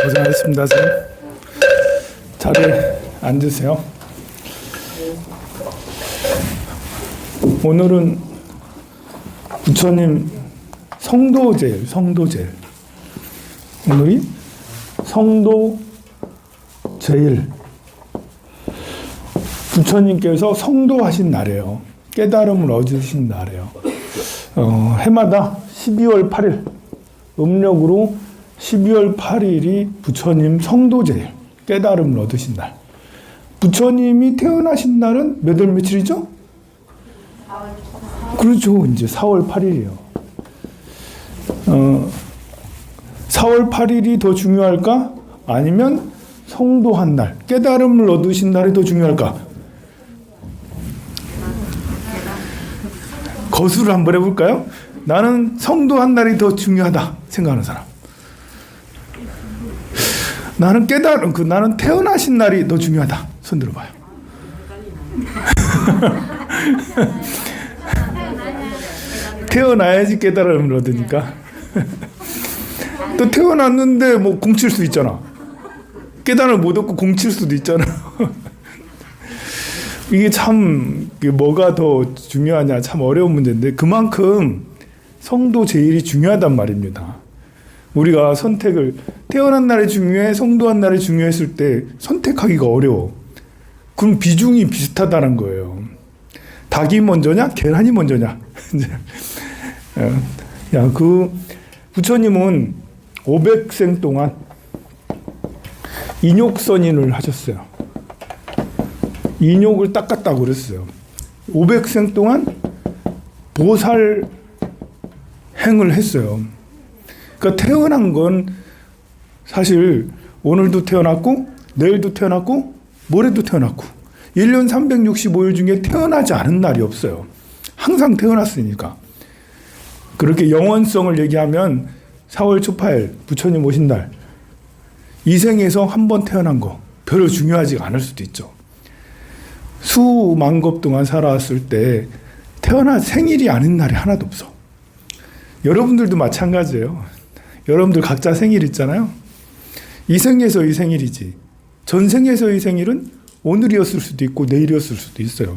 고생하셨습니다, 선생님. 자리에 앉으세요. 오늘은 부처님 성도제일. 오늘이 성도제일. 부처님께서 성도하신 날이에요. 깨달음을 얻으신 날이에요. 해마다 12월 8일, 음력으로 12월 8일이 부처님 성도제일, 깨달음을 얻으신 날. 부처님이 태어나신 날은 몇 월 며칠이죠? 그렇죠. 이제 4월 8일이에요. 4월 8일이 더 중요할까? 아니면 성도한 날, 깨달음을 얻으신 날이 더 중요할까? 거수를 한번 해볼까요? 나는 성도한 날이 더 중요하다 생각하는 사람. 나는 나는 태어나신 날이 더 중요하다. 손 들어봐요. 태어나야지 깨달음을 얻으니까. 또 태어났는데 뭐 공칠 수 있잖아. 깨달음을 못 얻고 공칠 수도 있잖아. 이게 참 뭐가 더 중요하냐 참 어려운 문제인데 그만큼 성도 제일이 중요하단 말입니다. 우리가 선택을 태어난 날이 중요해 성도한 날이 중요했을 때 선택하기가 어려워. 그럼 비중이 비슷하다는 거예요. 닭이 먼저냐 계란이 먼저냐. 부처님은 500생 동안 인욕선인을 하셨어요. 인욕을 닦았다고 그랬어요. 500생 동안 보살 행을 했어요. 그러니까 태어난 건 사실 오늘도 태어났고 내일도 태어났고 모레도 태어났고 1년 365일 중에 태어나지 않은 날이 없어요. 항상 태어났으니까. 그렇게 영원성을 얘기하면 4월 초파일 부처님 오신 날 이 생에서 한 번 태어난 거 별로 중요하지 않을 수도 있죠. 수만 급 동안 살아왔을 때 태어난 생일이 아닌 날이 하나도 없어. 여러분들도 마찬가지예요. 여러분들 각자 생일 있잖아요. 이 생에서 이 생일이지. 전생에서 이 생일은 오늘이었을 수도 있고 내일이었을 수도 있어요.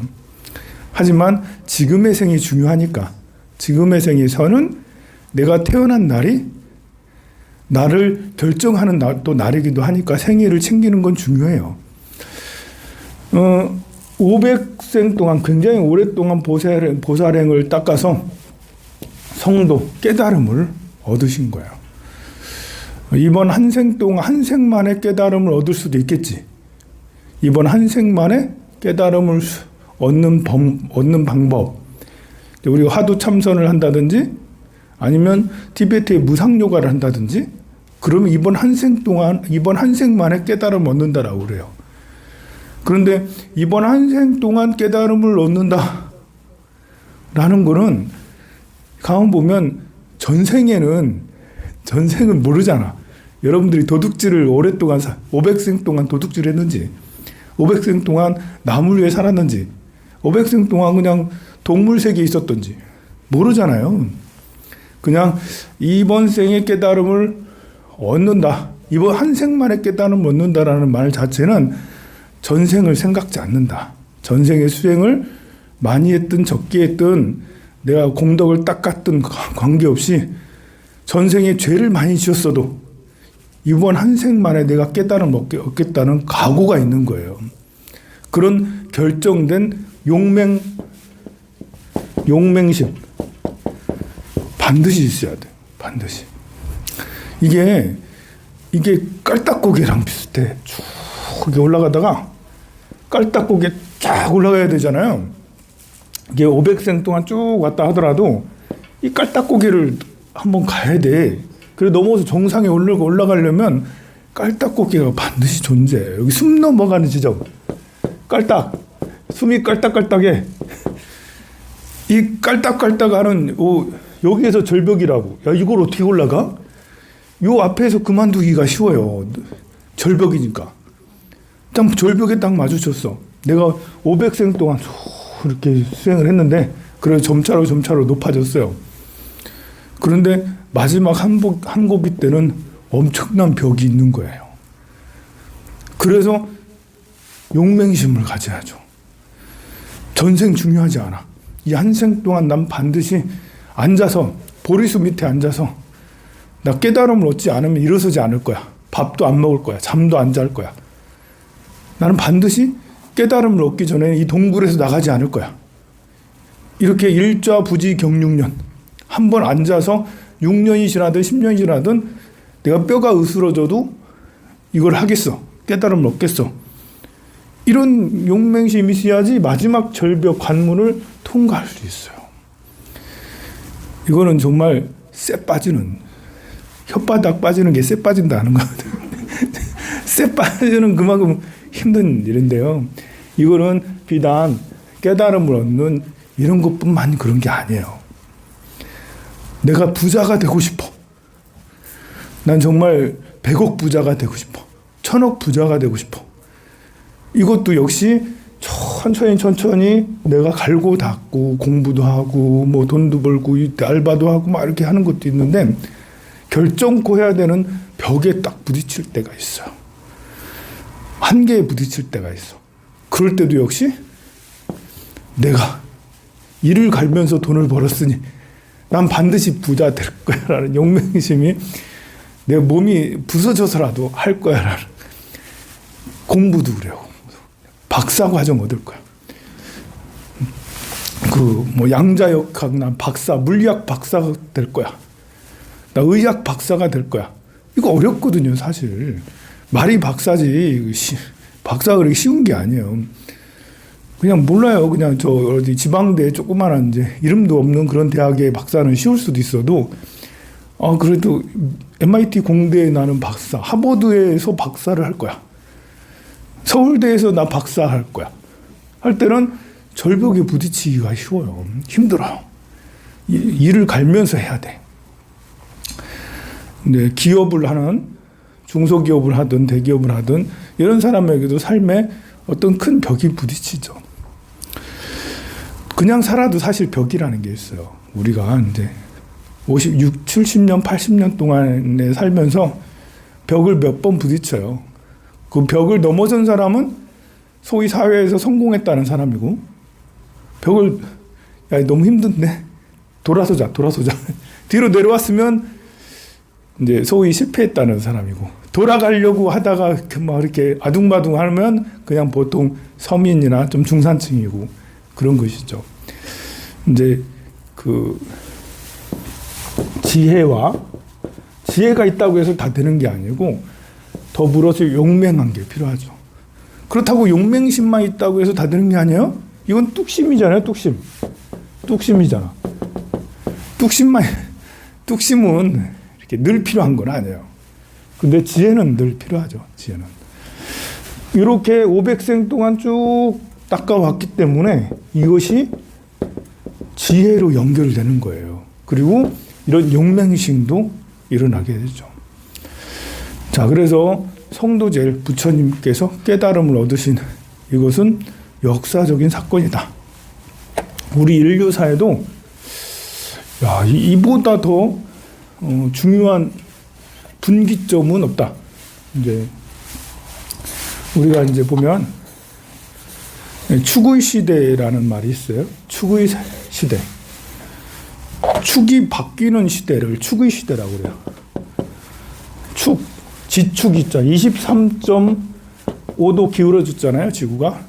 하지만 지금의 생이 중요하니까 지금의 생에서는 내가 태어난 날이 나를 결정하는 또 날이기도 하니까 생일을 챙기는 건 중요해요. 500생 동안 굉장히 오랫동안 보살행을 닦아서 성도, 깨달음을 얻으신 거예요. 이번 한 생 동안 한 생만에 깨달음을 얻을 수도 있겠지. 이번 한 생만에 깨달음을 얻는 방법. 우리가 화두 참선을 한다든지 아니면 티베트의 무상요가를 한다든지 그러면 이번 한 생만에 깨달음을 얻는다라고 그래요. 그런데 이번 한 생 동안 깨달음을 얻는다 라는 거는 가만 보면 전생은 모르잖아. 여러분들이 도둑질을 오랫동안 500생 동안 도둑질 했는지 500생 동안 나물 위에 살았는지 500생 동안 그냥 동물 세계에 있었던지 모르잖아요. 그냥 이번 생의 깨달음을 얻는다. 이번 한 생만에 깨달음을 얻는다라는 말 자체는 전생을 생각지 않는다. 전생의 수행을 많이 했든 적게 했든 내가 공덕을 닦았든 관계없이 전생에 죄를 많이 지었어도 이번 한 생만에 내가 깨달음을 얻겠다는 각오가 있는 거예요. 그런 결정된 용맹심 반드시 있어야 돼요. 반드시. 이게 깔딱고개랑 비슷해. 쭉 올라가다가 깔딱고개 쫙 올라가야 되잖아요. 이게 500생 동안 쭉 왔다 하더라도 이 깔딱고개를 한번 가야 돼. 그래 넘어서 정상에 올라가려면 깔딱고개가 반드시 존재해요. 여기 숨 넘어가는 지점. 숨이 깔딱깔딱해. 이 깔딱깔딱하는 여기에서 절벽이라고. 야 이걸 어떻게 올라가? 요 앞에서 그만두기가 쉬워요. 절벽이니까. 딱 절벽에 딱 마주쳤어. 내가 500생 동안 이렇게 수행을 했는데 그래서 점차로 높아졌어요. 그런데 마지막 한 고비 때는 엄청난 벽이 있는 거예요. 그래서 용맹심을 가져야죠. 전생 중요하지 않아. 이 한 생 동안 난 반드시 앉아서 보리수 밑에 앉아서 나 깨달음을 얻지 않으면 일어서지 않을 거야. 밥도 안 먹을 거야. 잠도 안 잘 거야. 나는 반드시 깨달음을 얻기 전에 이 동굴에서 나가지 않을 거야. 이렇게 일좌부지 경육년 한 번 앉아서 6년이 지나든 10년이 지나든 내가 뼈가 으스러져도 이걸 하겠어. 깨달음을 얻겠어. 이런 용맹심이 있어야지 마지막 절벽 관문을 통과할 수 있어요. 이거는 정말 쎄 빠지는, 혓바닥 빠지는 게 쎄 빠진다는 거거든요. 쎄 빠지는 그만큼 힘든 일인데요. 이거는 비단 깨달음을 얻는 이런 것뿐만 그런 게 아니에요. 내가 부자가 되고 싶어. 난 정말 100억 부자가 되고 싶어. 1000억 부자가 되고 싶어. 이것도 역시 천천히 내가 갈고 닦고 공부도 하고 뭐 돈도 벌고 알바도 하고 막 이렇게 하는 것도 있는데 결정코 해야 되는 벽에 딱 부딪힐 때가 있어요. 한계에 부딪힐 때가 있어. 그럴 때도 역시 내가 일을 갈면서 돈을 벌었으니 난 반드시 부자 될 거야 라는 용맹심이 내 몸이 부서져서라도 할 거야 라는 공부도 그래요. 박사 과정 얻을 거야. 뭐 양자역학 난 박사, 물리학 박사가 될 거야. 나 의학 박사가 될 거야. 이거 어렵거든요, 사실. 말이 박사지. 박사가 그렇게 쉬운 게 아니에요. 그냥 몰라요. 그냥 저 어디 지방대 조그만한 이제 이름도 없는 그런 대학의 박사는 쉬울 수도 있어도 그래도 MIT 공대에 나는 박사, 하버드에서 박사를 할 거야. 서울대에서 나 박사 할 거야. 할 때는 절벽에 부딪히기가 쉬워요. 힘들어요. 일을 갈면서 해야 돼. 근데 기업을 하는, 중소기업을 하든 대기업을 하든 이런 사람에게도 삶에 어떤 큰 벽이 부딪히죠. 그냥 살아도 사실 벽이라는 게 있어요. 우리가 이제 50, 70년, 80년 동안에 살면서 벽을 몇 번 부딪혀요. 그 벽을 넘어선 사람은 소위 사회에서 성공했다는 사람이고, 벽을, 야, 너무 힘든데? 돌아서자. 뒤로 내려왔으면 이제 소위 실패했다는 사람이고, 돌아가려고 하다가 막 이렇게 아둥바둥 하면 그냥 보통 서민이나 좀 중산층이고 그런 것이죠. 이제 그 지혜가 있다고 해서 다 되는 게 아니고 더불어서 용맹한 게 필요하죠. 그렇다고 용맹심만 있다고 해서 다 되는 게 아니에요? 이건 뚝심이잖아요, 뚝심이잖아. 뚝심은 이렇게 늘 필요한 건 아니에요. 근데 지혜는 늘 필요하죠, 지혜는. 이렇게 500생 동안 쭉 닦아왔기 때문에 이것이 지혜로 연결되는 거예요. 그리고 이런 용맹심도 일어나게 되죠. 자, 그래서 성도젤 부처님께서 깨달음을 얻으신 이것은 역사적인 사건이다. 우리 인류사에도 이보다 더 중요한 분기점은 없다. 이제 우리가 이제 보면 축의 시대라는 말이 있어요. 축의 시대. 축이 바뀌는 시대를 축의 시대라고 그래요. 지축이 있잖아요. 23.5도 기울어졌잖아요, 지구가.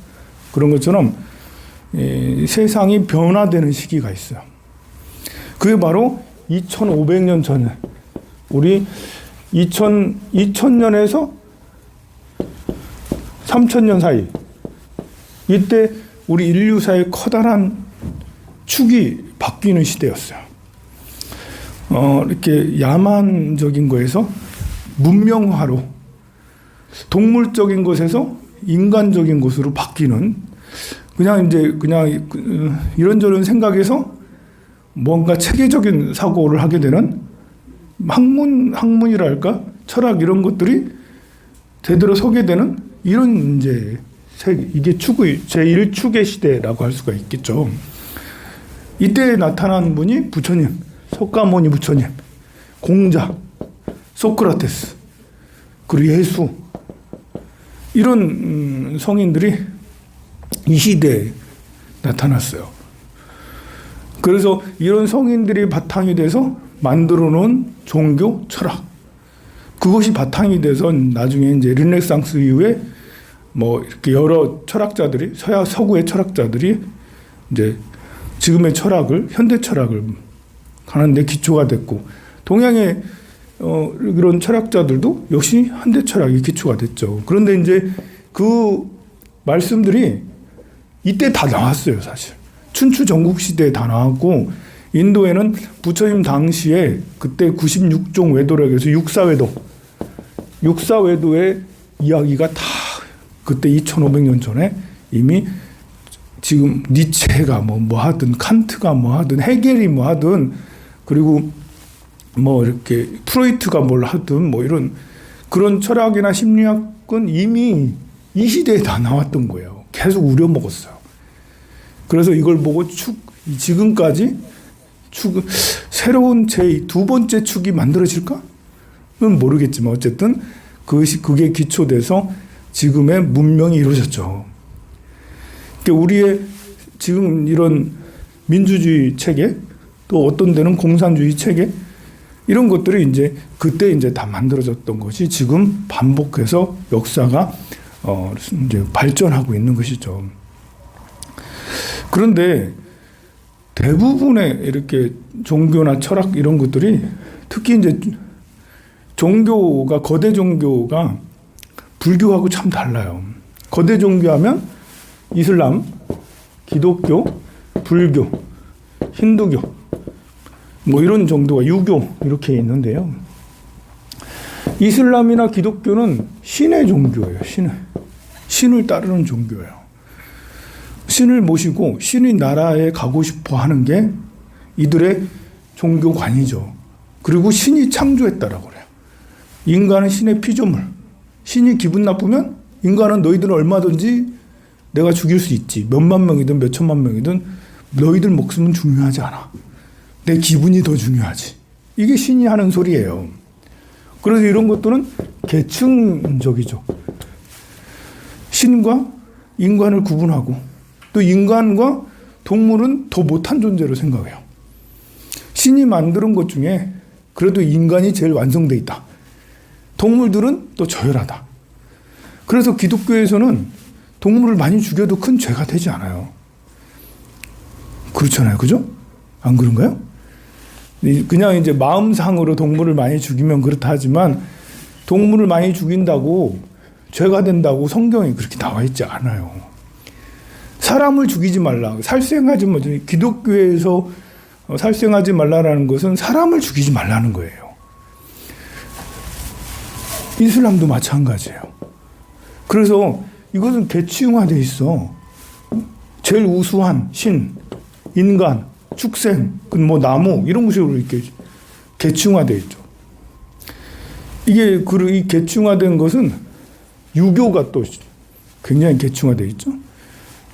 그런 것처럼 세상이 변화되는 시기가 있어요. 그게 바로 2500년 전에 우리 2000년에서 3000년 사이, 이때 우리 인류사의 커다란 축이 바뀌는 시대였어요. 이렇게 야만적인 거에서 문명화로, 동물적인 것에서 인간적인 것으로 바뀌는, 그냥 이런저런 생각에서 뭔가 체계적인 사고를 하게 되는 학문이랄까? 철학 이런 것들이 제대로 서게 되는 이런 이제 이게 제1축의 시대라고 할 수가 있겠죠. 이때 나타난 분이 부처님, 석가모니 부처님, 공자, 소크라테스, 그리고 예수, 이런 성인들이 이 시대에 나타났어요. 그래서 이런 성인들이 바탕이 돼서 만들어 놓은 종교 철학, 그것이 바탕이 돼서 나중에 이제 르네상스 이후에 뭐 이렇게 여러 철학자들이, 서구의 철학자들이 이제 지금의 철학을, 현대 철학을 가는데 기초가 됐고, 동양의 이런 철학자들도 역시 현대 철학이 기초가 됐죠. 그런데 이제 그 말씀들이 이때 다 나왔어요, 사실. 춘추 전국 시대에 다 나왔고, 인도에는 부처님 당시에 그때 96종 외도라고 해서 육사외도의 이야기가 다 그때 2500년 전에 이미 지금 니체가 뭐 하든, 칸트가 뭐 하든, 헤겔이 뭐 하든, 그리고 뭐 이렇게 프로이트가 뭘 하든 뭐 이런 그런 철학이나 심리학은 이미 이 시대에 다 나왔던 거예요. 계속 우려먹었어요. 그래서 이걸 보고 지금까지 새로운 두 번째 축이 만들어질까는 모르겠지만 어쨌든 그게 기초돼서 지금의 문명이 이루어졌죠. 그러니까 우리의 지금 이런 민주주의 체계, 또 어떤 데는 공산주의 체계, 이런 것들이 이제 그때 이제 다 만들어졌던 것이 지금 반복해서 역사가 이제 발전하고 있는 것이죠. 그런데 대부분의 이렇게 종교나 철학 이런 것들이 특히 이제 거대 종교가 불교하고 참 달라요. 거대 종교하면 이슬람, 기독교, 불교, 힌두교, 뭐 이런 정도가, 유교 이렇게 있는데요. 이슬람이나 기독교는 신의 종교예요. 신을 따르는 종교예요. 신을 모시고 신의 나라에 가고 싶어 하는 게 이들의 종교관이죠. 그리고 신이 창조했다라고 그래요. 인간은 신의 피조물. 신이 기분 나쁘면 인간은 너희들은 얼마든지 내가 죽일 수 있지. 몇만 명이든 몇천만 명이든 너희들 목숨은 중요하지 않아. 내 기분이 더 중요하지. 이게 신이 하는 소리예요. 그래서 이런 것들은 계층적이죠. 신과 인간을 구분하고 또 인간과 동물은 더 못한 존재로 생각해요. 신이 만드는 것 중에 그래도 인간이 제일 완성되어 있다. 동물들은 또 저열하다. 그래서 기독교에서는 동물을 많이 죽여도 큰 죄가 되지 않아요. 그렇잖아요. 그죠? 안 그런가요? 그냥 이제 마음상으로 동물을 많이 죽이면 그렇다 하지만 동물을 많이 죽인다고 죄가 된다고 성경에 그렇게 나와 있지 않아요. 사람을 죽이지 말라. 살생하지 말라. 기독교에서 살생하지 말라라는 것은 사람을 죽이지 말라는 거예요. 이슬람도 마찬가지예요. 그래서 이것은 계층화되어 있어. 제일 우수한 신, 인간, 축생, 뭐 나무 이런 식으로 이렇게 계층화되어 있죠. 이 계층화된 것은 유교가 또 굉장히 계층화되어 있죠.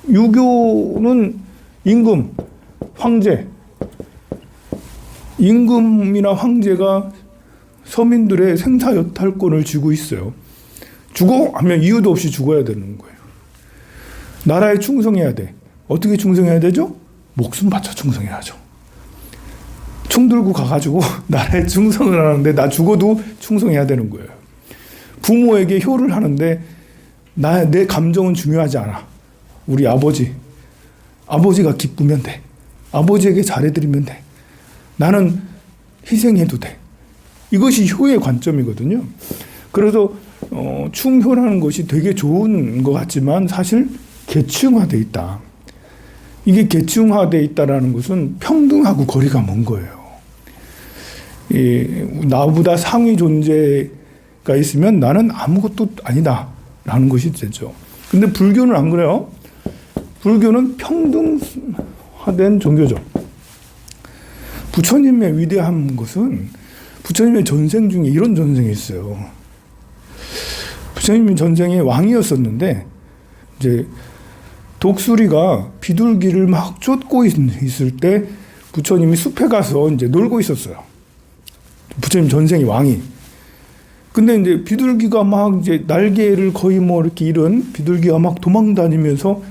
유교는 임금, 황제, 임금이나 황제가 서민들의 생사여탈권을 쥐고 있어요. 죽어 하면 이유도 없이 죽어야 되는 거예요. 나라에 충성해야 돼. 어떻게 충성해야 되죠? 목숨 바쳐 충성해야죠. 총 들고 가가지고 나라에 충성을 하는데 나 죽어도 충성해야 되는 거예요. 부모에게 효를 하는데 내 감정은 중요하지 않아. 우리 아버지가 기쁘면 돼. 아버지에게 잘해드리면 돼. 나는 희생해도 돼. 이것이 효의 관점이거든요. 그래서 충효라는 것이 되게 좋은 것 같지만 사실 계층화되어 있다. 이게 계층화되어 있다라는 것은 평등하고 거리가 먼 거예요. 나보다 상위 존재가 있으면 나는 아무것도 아니다라는 것이 되죠. 근데 불교는 안 그래요. 불교는 평등화된 종교죠. 부처님의 위대한 것은 부처님의 전생 중에 이런 전생이 있어요. 부처님이 전생에 왕이었었는데 이제 독수리가 비둘기를 막 쫓고 있을 때 부처님이 숲에 가서 이제 놀고 있었어요. 부처님 전생이 왕이. 근데 이제 비둘기가 막 이제 날개를 거의 뭐 이렇게 잃은 비둘기가 막 도망다니면서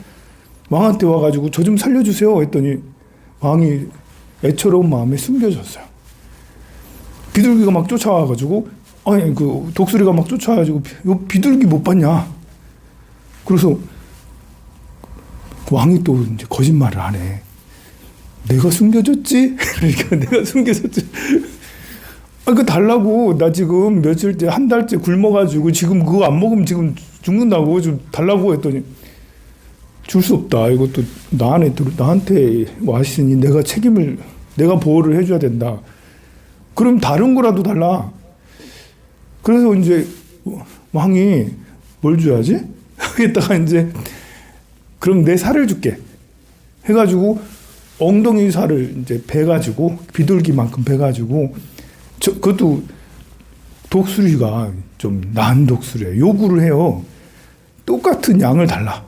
왕한테 와가지고 저 좀 살려주세요 했더니 왕이 애처로운 마음에 숨겨졌어요. 비둘기가 막 쫓아와가지고 아니 그 독수리가 막 쫓아와가지고 이거 비둘기 못 봤냐? 그래서 왕이 또 이제 거짓말을 안 해. 내가 숨겨줬지? 그러니까 내가 숨겨줬지. 아, 그 달라고. 나 지금 며칠째, 한 달째 굶어가지고 지금 그거 안 먹으면 지금 죽는다고. 좀 달라고 했더니 줄 수 없다. 이것도 나한테 왔으니 내가 보호를 해줘야 된다. 그럼 다른 거라도 달라. 그래서 이제 왕이 뭘 줘야지? 하겠다가 이제 그럼 내 살을 줄게. 해가지고 엉덩이 살을 이제 베가지고 비둘기만큼 베가지고 그것도 독수리가 좀 나은 독수리예요. 요구를 해요. 똑같은 양을 달라.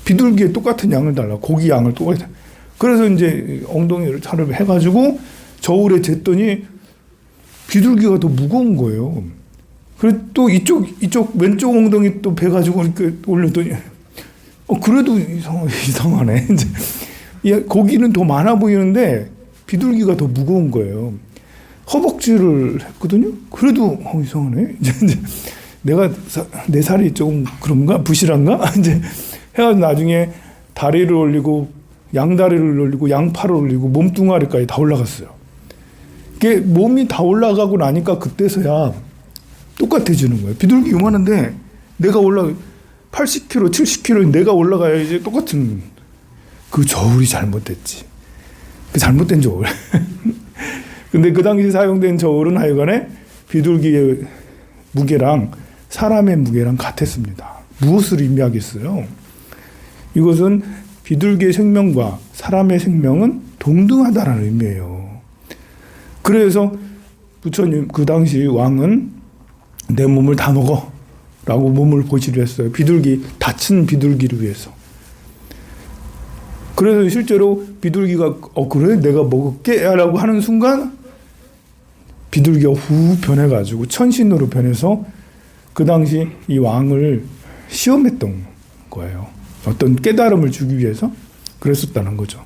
비둘기에 똑같은 양을 달라. 고기 양을 똑같이. 그래서 이제 엉덩이를 살을 해가지고 저울에 쟀더니 비둘기가 더 무거운 거예요. 그래서 또 이쪽 왼쪽 엉덩이 또 베가지고 이렇게 올렸더니 그래도 이상하네. 이제 고기는 더 많아 보이는데 비둘기가 더 무거운 거예요. 허벅지를 했거든요. 그래도 이상하네. 이제 내 살이 조금 그런가 부실한가? 이제 해가지고 나중에 다리를 올리고 양다리를 올리고 양팔을 올리고 몸뚱아리까지 다 올라갔어요. 이게 몸이 다 올라가고 나니까 그때서야 똑같아지는 거예요. 비둘기 요만한데 내가 80kg, 70kg 내가 올라가야지 똑같은 그 저울이 잘못됐지. 그 잘못된 저울. 근데 그 당시 사용된 저울은 하여간에 비둘기의 무게랑 사람의 무게랑 같았습니다. 무엇을 의미하겠어요? 이것은 비둘기의 생명과 사람의 생명은 동등하다라는 의미예요. 그래서 부처님 그 당시 왕은 내 몸을 다 먹어 라고 몸을 보시를 했어요. 다친 비둘기를 위해서. 그래서 실제로 비둘기가 그래? 내가 먹을게? 라고 하는 순간 비둘기가 후 변해가지고 천신으로 변해서 그 당시 이 왕을 시험했던 거예요. 어떤 깨달음을 주기 위해서 그랬었다는 거죠.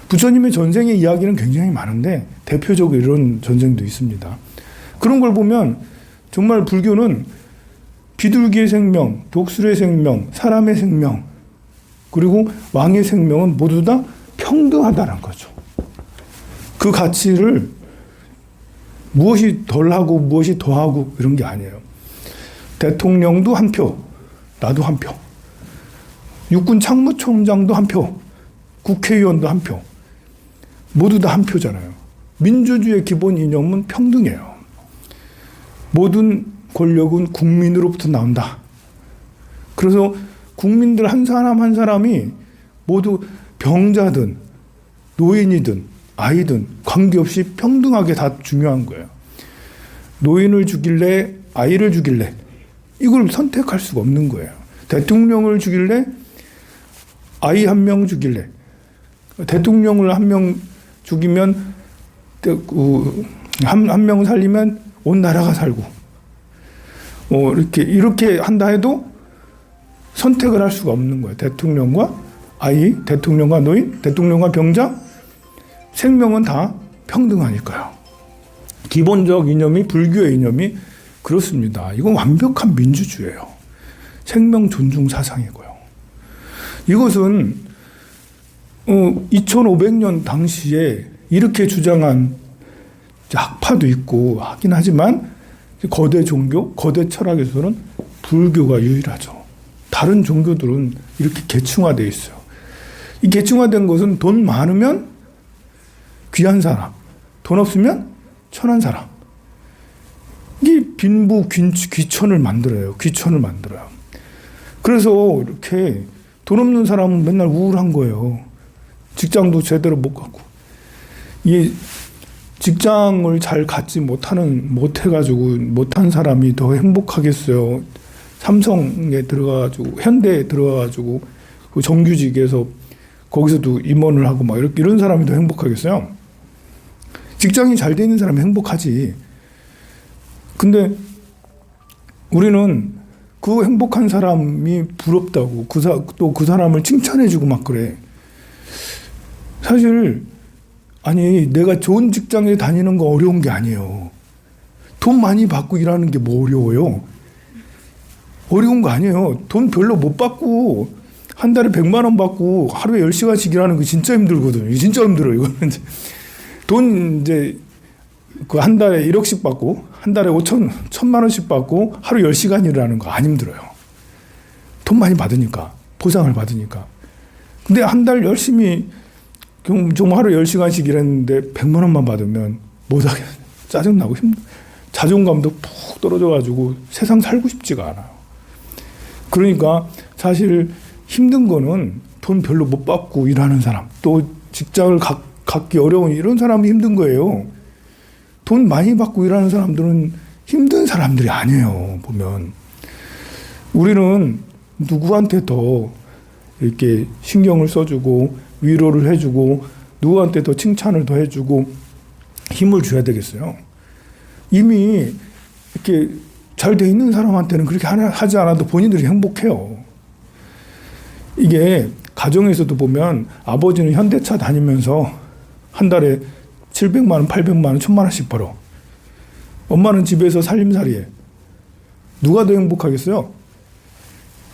부처님의 전생의 이야기는 굉장히 많은데 대표적으로 이런 전생도 있습니다. 그런 걸 보면 정말 불교는 비둘기의 생명, 독수리의 생명, 사람의 생명, 그리고 왕의 생명은 모두 다 평등하다는 거죠. 그 가치를 무엇이 덜하고 무엇이 더하고 이런 게 아니에요. 대통령도 한 표, 나도 한 표. 육군 참모총장도 한 표, 국회의원도 한 표. 모두 다 한 표잖아요. 민주주의의 기본 이념은 평등해요. 모든 권력은 국민으로부터 나온다. 그래서 국민들 한 사람 한 사람이 모두 병자든 노인이든 아이든 관계없이 평등하게 다 중요한 거예요. 노인을 죽일래 아이를 죽일래 이걸 선택할 수가 없는 거예요. 대통령을 죽일래 아이 한 명 죽일래. 대통령을 한 명 죽이면 한 명 살리면 온 나라가 살고 이렇게 한다 해도 선택을 할 수가 없는 거예요. 대통령과 아이, 대통령과 노인, 대통령과 병자 생명은 다 평등하니까요. 기본적 이념이 불교의 이념이 그렇습니다. 이건 완벽한 민주주의예요. 생명 존중 사상이고요. 이것은 2500년 당시에 이렇게 주장한 학파도 있고 하긴 하지만 거대 종교, 거대 철학에서는 불교가 유일하죠. 다른 종교들은 이렇게 계층화되어 있어요. 이 계층화된 것은 돈 많으면 귀한 사람, 돈 없으면 천한 사람. 이게 빈부 귀천을 만들어요. 귀천을 만들어요. 그래서 이렇게 돈 없는 사람은 맨날 우울한 거예요. 직장도 제대로 못 갖고. 이 직장을 잘 갖지 못해가지고 못한 사람이 더 행복하겠어요. 삼성에 들어가가지고 현대에 들어가가지고 그 정규직에서 거기서도 임원을 하고 막 이런 사람이 더 행복하겠어요. 직장이 잘 돼 있는 사람이 행복하지. 근데 우리는 그 행복한 사람이 부럽다고 또 그 사람을 칭찬해주고 막 그래. 사실 아니 내가 좋은 직장에 다니는 거 어려운 게 아니에요. 돈 많이 받고 일하는 게 뭐 어려워요? 어려운 거 아니에요. 돈 별로 못 받고 한 달에 100만 원 받고 하루에 10시간씩 일하는 거 진짜 힘들거든요. 진짜 힘들어요. 이거는 돈 이제 그 한 달에 1억씩 받고 한 달에 1,000만 원씩 받고 하루 10시간 일하는 거 안 힘들어요. 돈 많이 받으니까, 보상을 받으니까. 근데 한 달 열심히 좀 하루 10시간씩 일했는데 100만 원만 받으면 못하겠어요. 짜증나고 자존감도 푹 떨어져가지고 세상 살고 싶지가 않아요. 그러니까 사실 힘든 거는 돈 별로 못 받고 일하는 사람, 또 직장을 갖기 어려운 이런 사람이 힘든 거예요. 돈 많이 받고 일하는 사람들은 힘든 사람들이 아니에요. 보면 우리는 누구한테 더 이렇게 신경을 써주고 위로를 해주고 누구한테 더 칭찬을 더 해주고 힘을 줘야 되겠어요. 이미 이렇게 잘 돼 있는 사람한테는 그렇게 하지 않아도 본인들이 행복해요. 이게 가정에서도 보면 아버지는 현대차 다니면서 한 달에 700만 원, 800만 원, 1000만 원씩 벌어. 엄마는 집에서 살림살이해. 누가 더 행복하겠어요?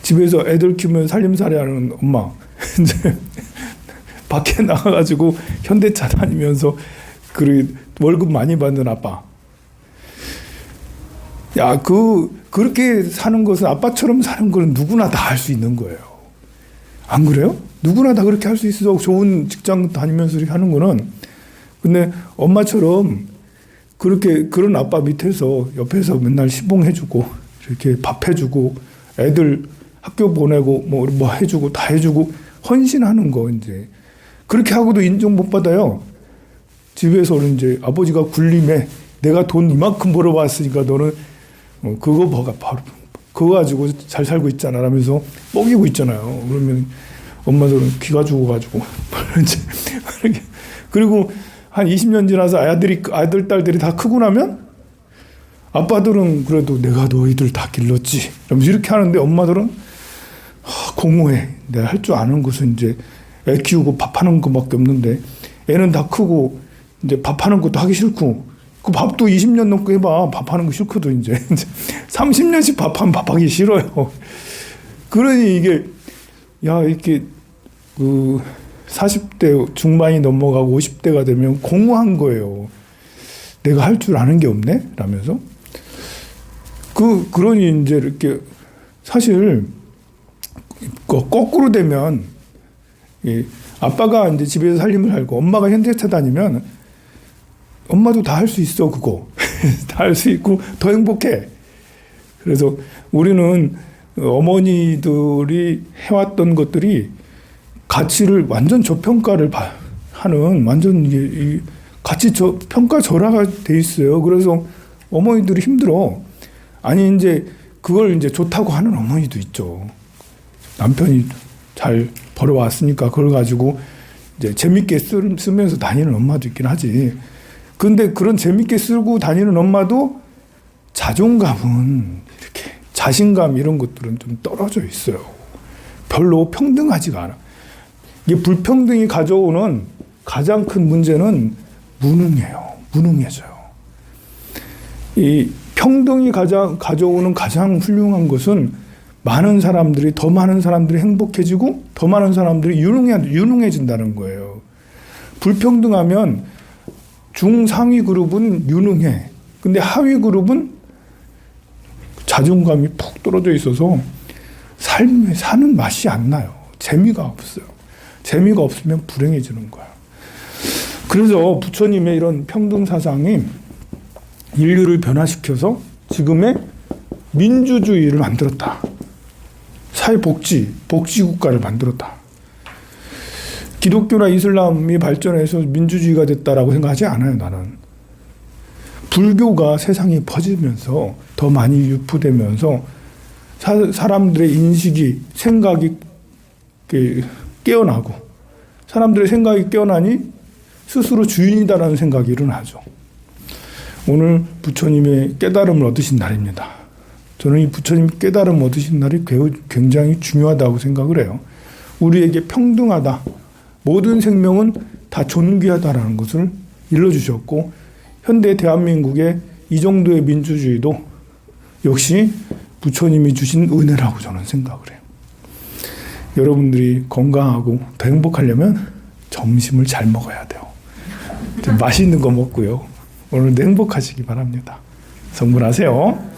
집에서 애들 키우면 살림살이 하는 엄마. 이제 밖에 나가가지고 현대차 다니면서 월급 많이 받는 아빠. 야, 그렇게 사는 것은 아빠처럼 사는 거는 누구나 다 할 수 있는 거예요. 안 그래요? 누구나 다 그렇게 할 수 있어. 좋은 직장 다니면서 이렇게 하는 거는. 근데 엄마처럼 그런 아빠 밑에서 옆에서 맨날 시봉해주고 이렇게 밥 해주고 애들 학교 보내고 뭐 해주고 다 해주고 헌신하는 거 이제 그렇게 하고도 인정 못 받아요. 집에서는 이제 아버지가 굴림에 내가 돈 이만큼 벌어왔으니까 너는 그거 가지고 잘 살고 있잖아 라면서 먹이고 있잖아요. 그러면 엄마들은 귀가 죽어가지고 그리고 한 20년 지나서 아들, 딸들이 다 크고 나면 아빠들은 그래도 내가 너희들 다 길렀지. 이러면서 이렇게 하는데 엄마들은 공허해. 내가 할 줄 아는 것은 이제 애 키우고 밥하는 것밖에 없는데 애는 다 크고 이제 밥하는 것도 하기 싫고 그 밥도 20년 넘게 해봐. 밥하는 거 싫거든 이제 30년씩 밥하기 싫어요. 그러니 이게 이렇게 40대 중반이 넘어가고 50대가 되면 공허한 거예요. 내가 할 줄 아는 게 없네? 라면서. 그러니 이제 이렇게 사실 거꾸로 되면 아빠가 이제 집에서 살림을 살고 엄마가 현대차 다니면 엄마도 다 할 수 있어, 그거. 다 할 수 있고 더 행복해. 그래서 우리는 어머니들이 해왔던 것들이 가치를 완전 저평가를 하는 완전 가치 평가절하가 돼 있어요. 그래서 어머니들이 힘들어. 아니 이제 그걸 이제 좋다고 하는 어머니도 있죠. 남편이 잘 벌어왔으니까 그걸 가지고 이제 재밌게 쓰면서 다니는 엄마도 있긴 하지. 근데 그런 재밌게 쓰고 다니는 엄마도 자존감은 이렇게 자신감 이런 것들은 좀 떨어져 있어요. 별로 평등하지가 않아. 이게 불평등이 가져오는 가장 큰 문제는 무능해져요. 이 평등이 가져오는 가장 훌륭한 것은 더 많은 사람들이 행복해지고 더 많은 사람들이 유능해진다는 거예요. 불평등하면 중상위 그룹은 유능해. 근데 하위 그룹은 자존감이 푹 떨어져 있어서 삶에 사는 맛이 안 나요. 재미가 없어요. 재미가 없으면 불행해지는 거야. 그래서 부처님의 이런 평등 사상이 인류를 변화시켜서 지금의 민주주의를 만들었다. 복지국가를 만들었다. 기독교나 이슬람이 발전해서 민주주의가 됐다라고 생각하지 않아요, 나는. 불교가 세상에 퍼지면서 더 많이 유포되면서 사람들의 인식이, 생각이 깨어나고 사람들의 생각이 깨어나니 스스로 주인이다라는 생각이 일어나죠. 오늘 부처님의 깨달음을 얻으신 날입니다. 저는 이 부처님 깨달음 얻으신 날이 굉장히 중요하다고 생각을 해요. 우리에게 평등하다. 모든 생명은 다 존귀하다라는 것을 일러주셨고, 현대 대한민국의 이 정도의 민주주의도 역시 부처님이 주신 은혜라고 저는 생각을 해요. 여러분들이 건강하고 더 행복하려면 점심을 잘 먹어야 돼요. 맛있는 거 먹고요. 오늘도 행복하시기 바랍니다. 성불하세요.